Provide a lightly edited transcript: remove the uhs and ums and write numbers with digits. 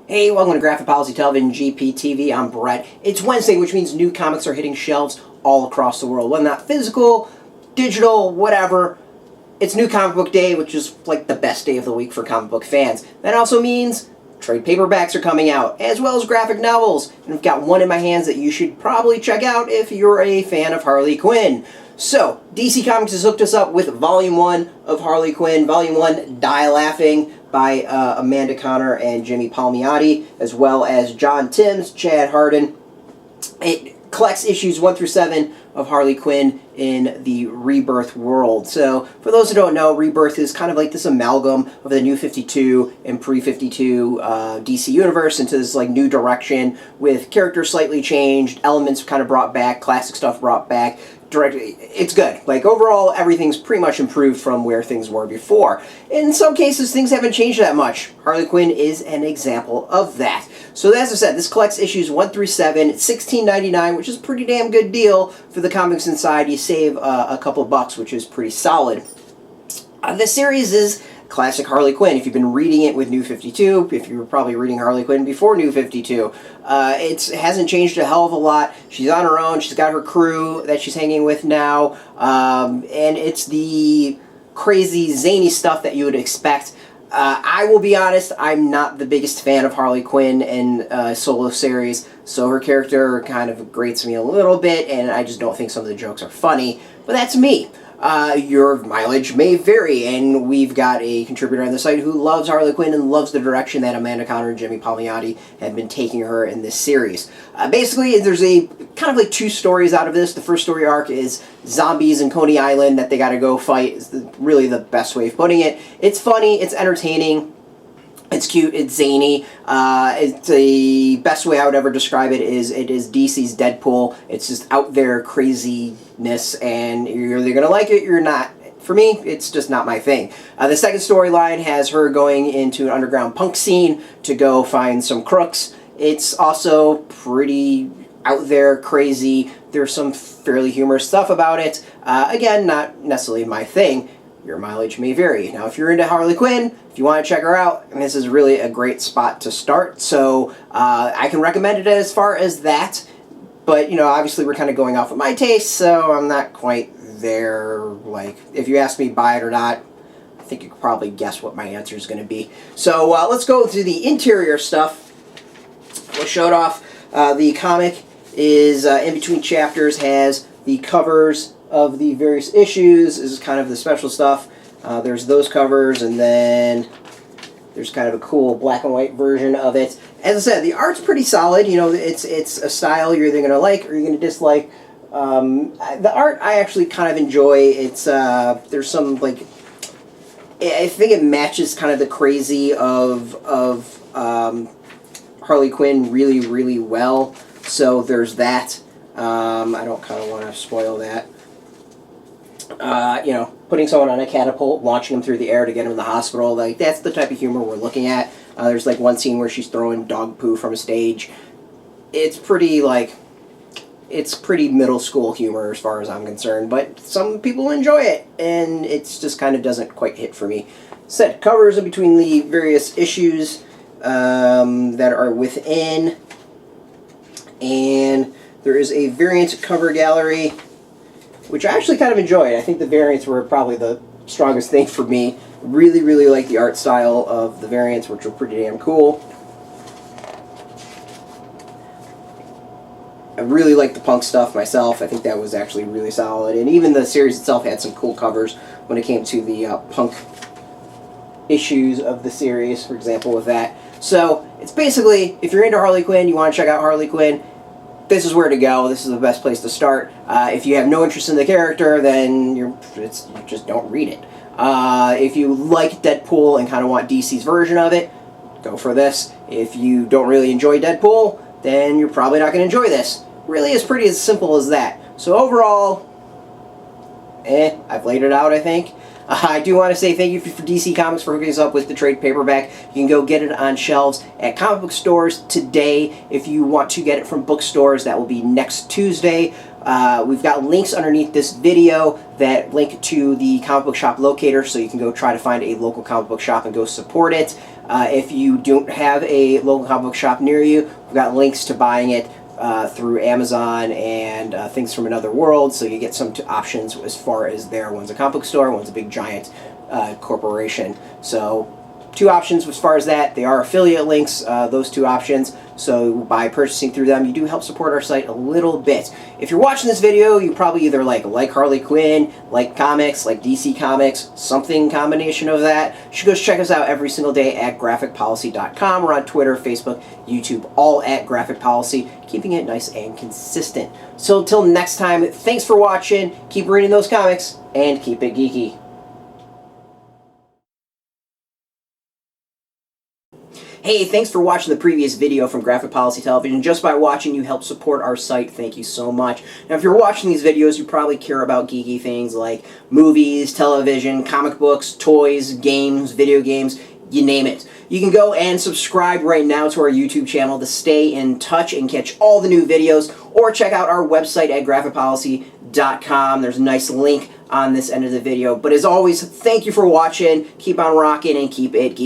Hey, welcome to Graphic Policy Television, GPTV. I'm Brett. It's Wednesday, which means new comics are hitting shelves all across the world. Whether not physical, digital, whatever, it's New Comic Book Day, which is like the best day of the week for comic book fans. That also means trade paperbacks are coming out, as well as graphic novels. And I've got one in my hands that you should probably check out if you're a fan of Harley Quinn. So, DC Comics has hooked us up with Volume 1 of Harley Quinn, Volume 1, Die Laughing, by Amanda Conner and Jimmy Palmiotti, as well as John Timms, Chad Hardin. It collects issues 1 through 7 of Harley Quinn in the Rebirth world. So, for those who don't know, Rebirth is kind of like this amalgam of the New 52 and pre-52 DC Universe into this like new direction with characters slightly changed, elements kind of brought back, classic stuff brought back. It's good. Like, overall, everything's pretty much improved from where things were before. In some cases, things haven't changed that much. Harley Quinn is an example of that. So, as I said, this collects issues 1 through 7. It's $16.99, which is a pretty damn good deal for the comics inside. You save a couple bucks, which is pretty solid. This series is classic Harley Quinn. If you've been reading it with New 52, if you were probably reading Harley Quinn before New 52, it hasn't changed a hell of a lot. She's on her own. She's got her crew that she's hanging with now, and it's the crazy, zany stuff that you would expect. I will be honest, I'm not the biggest fan of Harley Quinn and solo series, so her character kind of grates me a little bit, and I just don't think some of the jokes are funny, but that's me. Your mileage may vary, and we've got a contributor on the site who loves Harley Quinn and loves the direction that Amanda Conner and Jimmy Palmiotti have been taking her in this series. Basically, there's a kind of like two stories out of this. The first story arc is zombies in Coney Island that they gotta go fight. Is really the best way of putting it. It's funny, it's entertaining, it's cute, it's zany. It's the best way I would ever describe it is DC's Deadpool. It's just out there craziness, and you're either going to like it or you're not. For me, it's just not my thing. The second storyline has her going into an underground punk scene to go find some crooks. It's also pretty out there, crazy. There's some fairly humorous stuff about it. Again, not necessarily my thing. Your mileage may vary. Now, if you're into Harley Quinn, if you want to check her out, this is really a great spot to start. So, I can recommend it as far as that. But, you know, obviously we're kind of going off of my taste, so I'm not quite there. Like, if you ask me buy it or not, I think you could probably guess what my answer is going to be. So, let's go through the interior stuff. We'll show it off. The comic is, in between chapters, has the covers of the various issues. This is kind of the special stuff. There's those covers, and then there's kind of a cool black and white version of it. As I said, the art's pretty solid. You know, it's a style you're either going to like or you're going to dislike. The art I actually kind of enjoy. It's there's some, like, I think it matches kind of the crazy of Harley Quinn really, really well. So there's that. I don't kind of want to spoil that. You know, putting someone on a catapult, launching them through the air to get them in the hospital, like, that's the type of humor we're looking at. There's, like, one scene where she's throwing dog poo from a stage. It's pretty, like, it's pretty middle school humor as far as I'm concerned, but some people enjoy it, and it's just kind of doesn't quite hit for me. Set covers in between the various issues that are within, and there is a variant cover gallery, which I actually kind of enjoyed. I think the variants were probably the strongest thing for me. Really, really like the art style of the variants, which were pretty damn cool. I really like the punk stuff myself. I think that was actually really solid. And even the series itself had some cool covers when it came to the punk issues of the series, for example, with that. So, it's basically, if you're into Harley Quinn, you want to check out Harley Quinn, this is where to go. This is the best place to start. If you have no interest in the character, then you just don't read it. If you like Deadpool and kind of want DC's version of it, go for this. If you don't really enjoy Deadpool, then you're probably not going to enjoy this. Really is pretty as simple as that. So overall, I've laid it out, I think. I do want to say thank you for DC Comics for hooking us up with the trade paperback. You can go get it on shelves at comic book stores today. If you want to get it from bookstores, that will be next Tuesday. We've got links underneath this video that link to the comic book shop locator, so you can go try to find a local comic book shop and go support it. If you don't have a local comic book shop near you, we've got links to buying it through Amazon and Things from Another World, so you get some options as far as there. One's a comic book store, one's a big giant corporation. So 2 options as far as that. They are affiliate links, those 2 options, so by purchasing through them, you do help support our site a little bit. If you're watching this video, you probably either like Harley Quinn, like comics, like DC Comics, something combination of that. You should go check us out every single day at graphicpolicy.com. We're on Twitter, Facebook, YouTube, all at Graphic Policy, keeping it nice and consistent. So until next time, thanks for watching, keep reading those comics, and keep it geeky. Hey, thanks for watching the previous video from Graphic Policy Television. Just by watching, you help support our site. Thank you so much. Now, if you're watching these videos, you probably care about geeky things like movies, television, comic books, toys, games, video games, you name it. You can go and subscribe right now to our YouTube channel to stay in touch and catch all the new videos, or check out our website at graphicpolicy.com. There's a nice link on this end of the video. But as always, thank you for watching. Keep on rocking and keep it geeky.